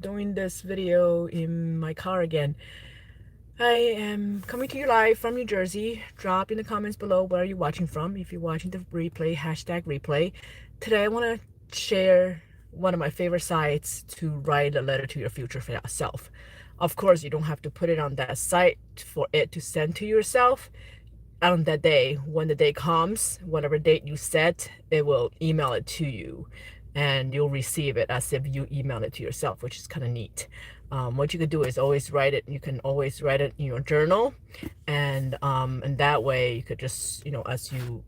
Doing this video in my car again. I am coming to you live from New Jersey. Drop in the comments below where you're watching from. If you're watching the replay, hashtag replay. Today I want to share one of my favorite sites to write a letter to your future self. Of course, you don't have to put it on that site for it to send to yourself on that day. When the day comes, whatever date you set, it will email it to you and you'll receive it as if you email it to yourself, which is kind of neat. What you could do is always write it. You can always write it in your journal, and that way you could just, as you,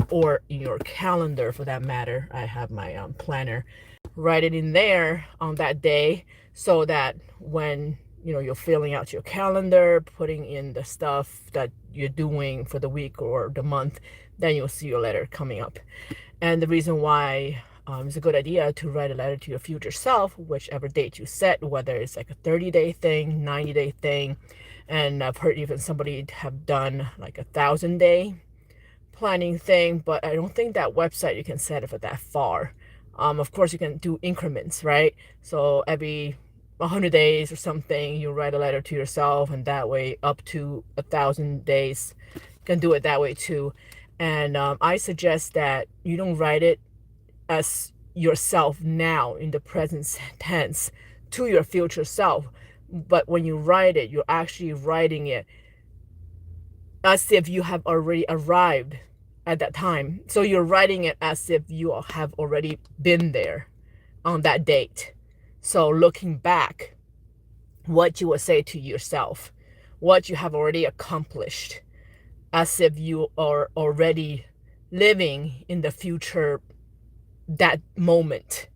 or in your calendar for that matter. I have my planner. Write it in there on that day so that when you're filling out your calendar, putting in the stuff that you're doing for the week or the month, then you'll see your letter coming up. And the reason why it's a good idea to write a letter to your future self, whichever date you set, whether it's like a 30-day thing, 90-day thing. And I've heard even somebody have done like 1,000-day planning thing, but I don't think that website you can set it for that far. Of course, you can do increments, right? So every 100 days or something, you write a letter to yourself, and that way up to 1,000 days, you can do it that way too. And I suggest that you don't write it as yourself now in the present tense to your future self, but when you write it, you're actually writing it as if you have already arrived at that time. So you're writing it as if you have already been there on that date. So looking back, what you would say to yourself, what you have already accomplished, as if you are already living in the future, that moment.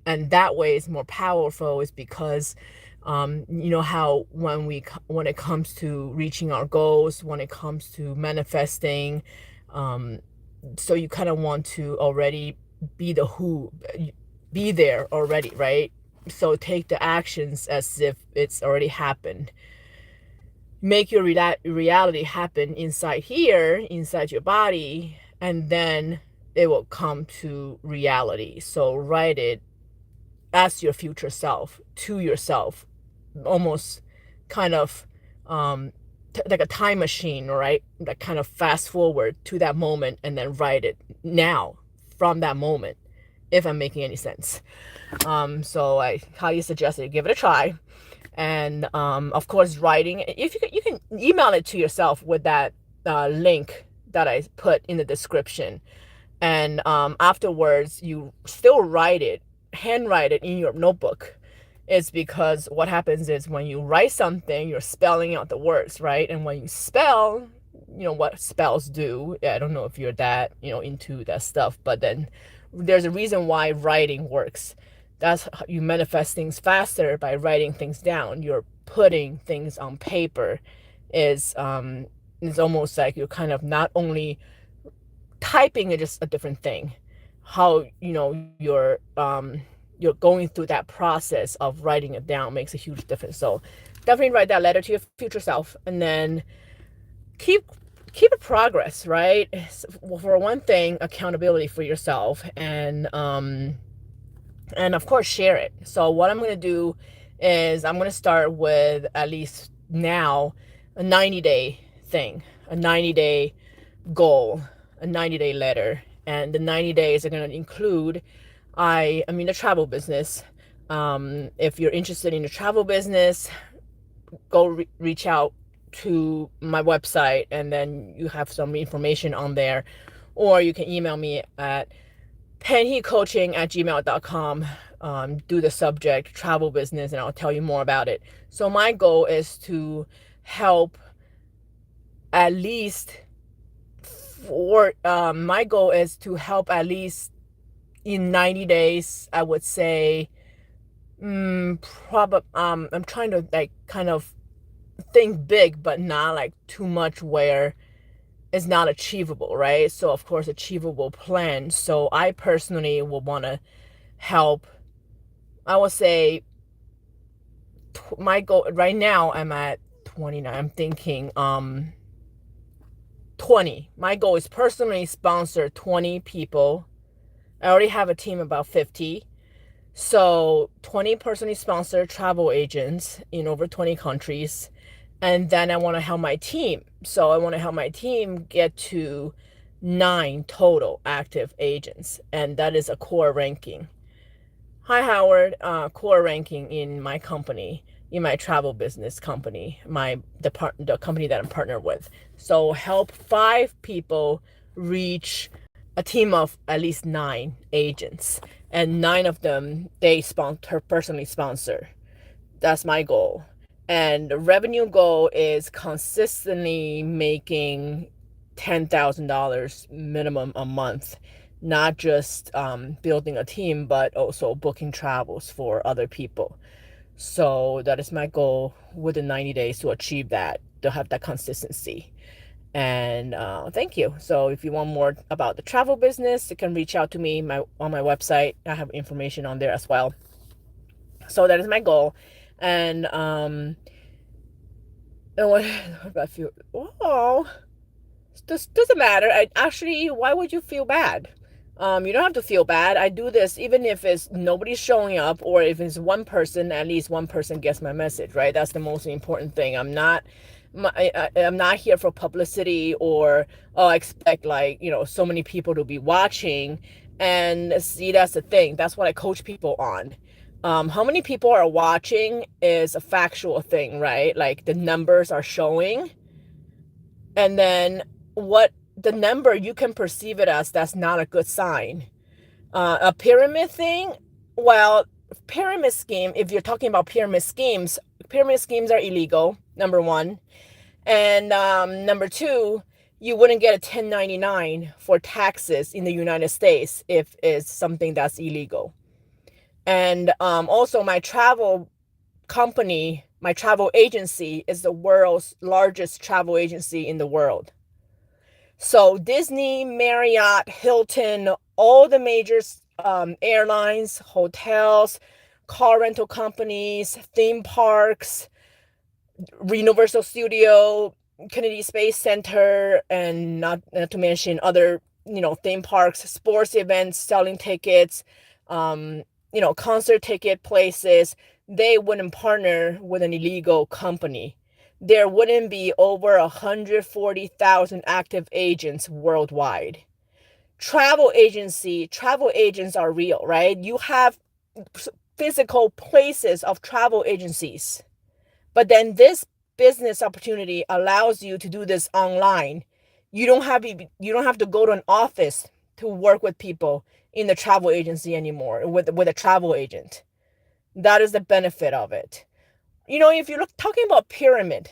And that way is more powerful, is because you know how when it comes to reaching our goals, when it comes to manifesting, um, so you kind of want to already be there already, right? So take the actions as if it's already happened. Make your reality happen inside here, inside your body, and then it will come to reality. So write it as your future self to yourself, almost kind of like a time machine, right? That kind of fast forward to that moment and then write it now from that moment, if I'm making any sense. So I highly suggest that you give it a try. And of course, writing, if you can email it to yourself with that link that I put in the description. And afterwards, you still write it, handwrite it in your notebook. It's because what happens is when you write something, you're spelling out the words, right? And when you spell, what spells do. I don't know if you're that, into that stuff, but then there's a reason why writing works. That's how you manifest things faster, by writing things down. You're putting things on paper. Is almost like you're kind of not only typing is just a different thing. How you're going through that process of writing it down makes a huge difference. So definitely write that letter to your future self, and then keep a progress, right? For one thing, accountability for yourself, and of course share it. So what I'm going to do is I'm going to start with, at least now, a 90-day thing, a 90-day goal, a 90-day letter. And the 90 days are going to include, I'm in the travel business. If you're interested in the travel business, go reach out to my website, and then you have some information on there. Or you can email me at penhecoaching@gmail.com. Do the subject travel business, and I'll tell you more about it. So my goal is to help at least my goal is to help at least in 90 days, I would say. I'm trying to like kind of think big, but not like too much where it's not achievable, right? So of course, achievable plan. So I personally will want to help. I would say my goal right now, I'm at 29. I'm thinking 20. My goal is personally sponsor 20 people. I already have a team about 50. So 20 personally sponsored travel agents in over 20 countries. And then I want to help my team. So I want to help my team get to 9 total active agents. And that is a core ranking. Hi, Howard. Core ranking in my company, in my travel business company, the company that I'm partnered with. So help 5 people reach a team of at least 9 agents, and 9 of them they personally sponsor. That's my goal. And the revenue goal is consistently making $10,000 minimum a month, not just building a team, but also booking travels for other people. So that is my goal within 90 days to achieve that, to have that consistency. And thank you. So if you want more about the travel business, you can reach out to me on my website. I have information on there as well. So that is my goal. And what if I feel, oh, this doesn't matter. Why would you feel bad? You don't have to feel bad. I do this even if it's nobody's showing up, or if it's one person, at least one person gets my message, right? That's the most important thing. I'm not here for publicity, or I expect, like, so many people to be watching. And see, that's the thing. That's what I coach people on. How many people are watching is a factual thing, right? Like the numbers are showing, and then what the number, you can perceive it as that's not a good sign. A pyramid thing, well, pyramid scheme, if you're talking about pyramid schemes are illegal, number one. And number two, you wouldn't get a 1099 for taxes in the United States if it's something that's illegal. And also, my travel company, my travel agency, is the world's largest travel agency in the world. So Disney, Marriott, Hilton, all the major airlines, hotels, car rental companies, theme parks, Universal Studio, Kennedy Space Center, and not to mention other, theme parks, sports events, selling tickets, concert ticket places, they wouldn't partner with an illegal company. There wouldn't be over 140,000 active agents worldwide. Travel agents are real, right? You have physical places of travel agencies. But then this business opportunity allows you to do this online. You don't have to go to an office to work with people in the travel agency anymore with a travel agent. That is the benefit of it. If you're talking about pyramid,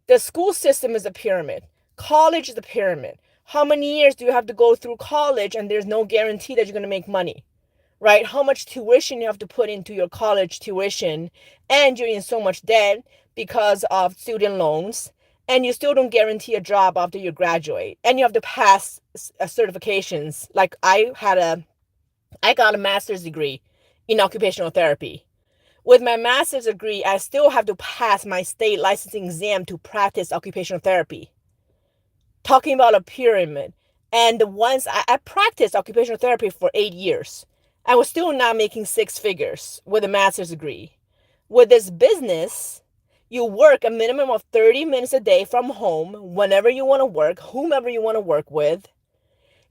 the school system is a pyramid. College is a pyramid. How many years do you have to go through college, and there's no guarantee that you're going to make money? Right? How much tuition you have to put into your college tuition, and you're in so much debt because of student loans, and you still don't guarantee a job after you graduate, and you have to pass certifications. Like I got a master's degree in occupational therapy. With my master's degree, I still have to pass my state licensing exam to practice occupational therapy. Talking about a pyramid. And once I practiced occupational therapy for 8 years, I was still not making 6 figures with a master's degree. With this business, you work a minimum of 30 minutes a day from home, whenever you want to work, whomever you want to work with.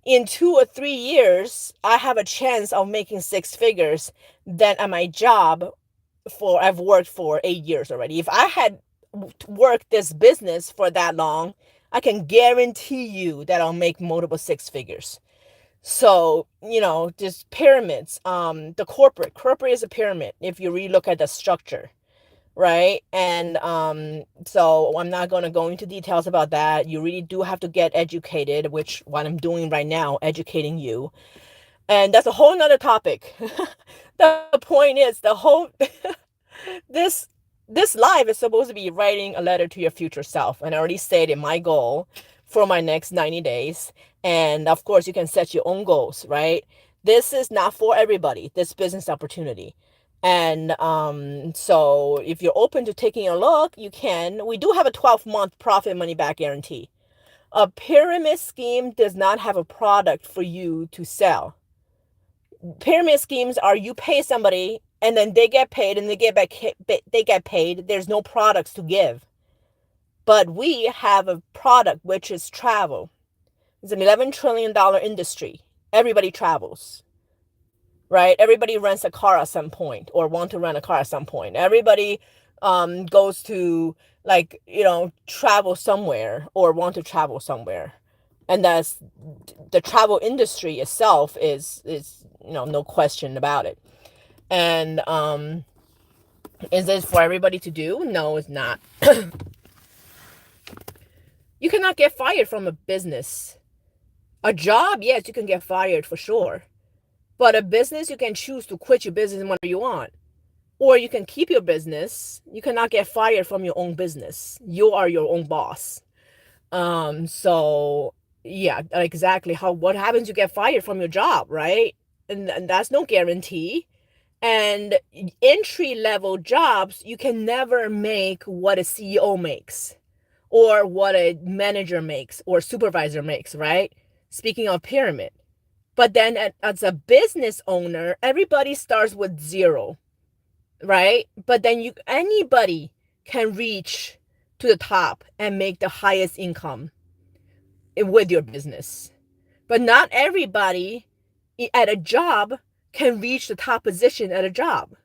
In 2 or 3 years, I have a chance of making 6 figures than at my job I've worked for 8 years already. If I had worked this business for that long, I can guarantee you that I'll make multiple 6 figures. So, just pyramids. The corporate is a pyramid if you really look at the structure, right? And so I'm not going to go into details about that. You really do have to get educated, which what I'm doing right now, educating you. And that's a whole nother topic. The point is, this this live is supposed to be writing a letter to your future self, and I already stated my goal for my next 90 days. And of course, you can set your own goals, right? This is not for everybody, this business opportunity. And so if you're open to taking a look, you can. We do have a 12-month profit money back guarantee. A pyramid scheme does not have a product for you to sell. Pyramid schemes are you pay somebody and then they get paid and they get paid. There's no products to give. But we have a product which is travel. It's an $11 trillion industry. Everybody travels, right? Everybody rents a car at some point or want to rent a car at some point. Everybody goes to, like, travel somewhere or want to travel somewhere. And that's the travel industry itself is no question about it. And is this for everybody to do? No, it's not. You cannot get fired from a business. A job, yes, you can get fired for sure. But a business, you can choose to quit your business whenever you want. Or you can keep your business. You cannot get fired from your own business. You are your own boss. So yeah, exactly what happens, you get fired from your job, right? And that's no guarantee. And entry level jobs, you can never make what a CEO makes or what a manager makes or supervisor makes, right? Speaking of pyramid. But then as a business owner, everybody starts with zero, right? But then anybody can reach to the top and make the highest income with your business. But not everybody at a job can reach the top position at a job.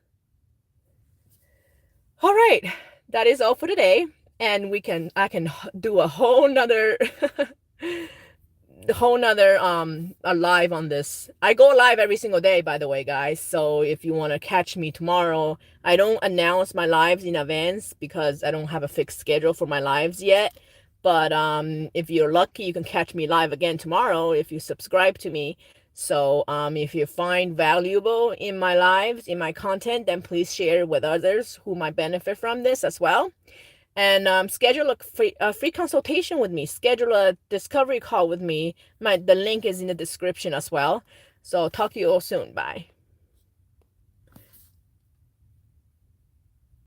All right, that is all for today. And I can do a whole nother a live on this. I go live every single day, by the way, guys. So if you want to catch me tomorrow, I don't announce my lives in advance because I don't have a fixed schedule for my lives yet. But if you're lucky, you can catch me live again tomorrow if you subscribe to me. So if you find valuable in my lives, in my content, then please share it with others who might benefit from this as well. And schedule a free consultation with me. Schedule a discovery call with me. The link is in the description as well. So talk to you all soon. Bye.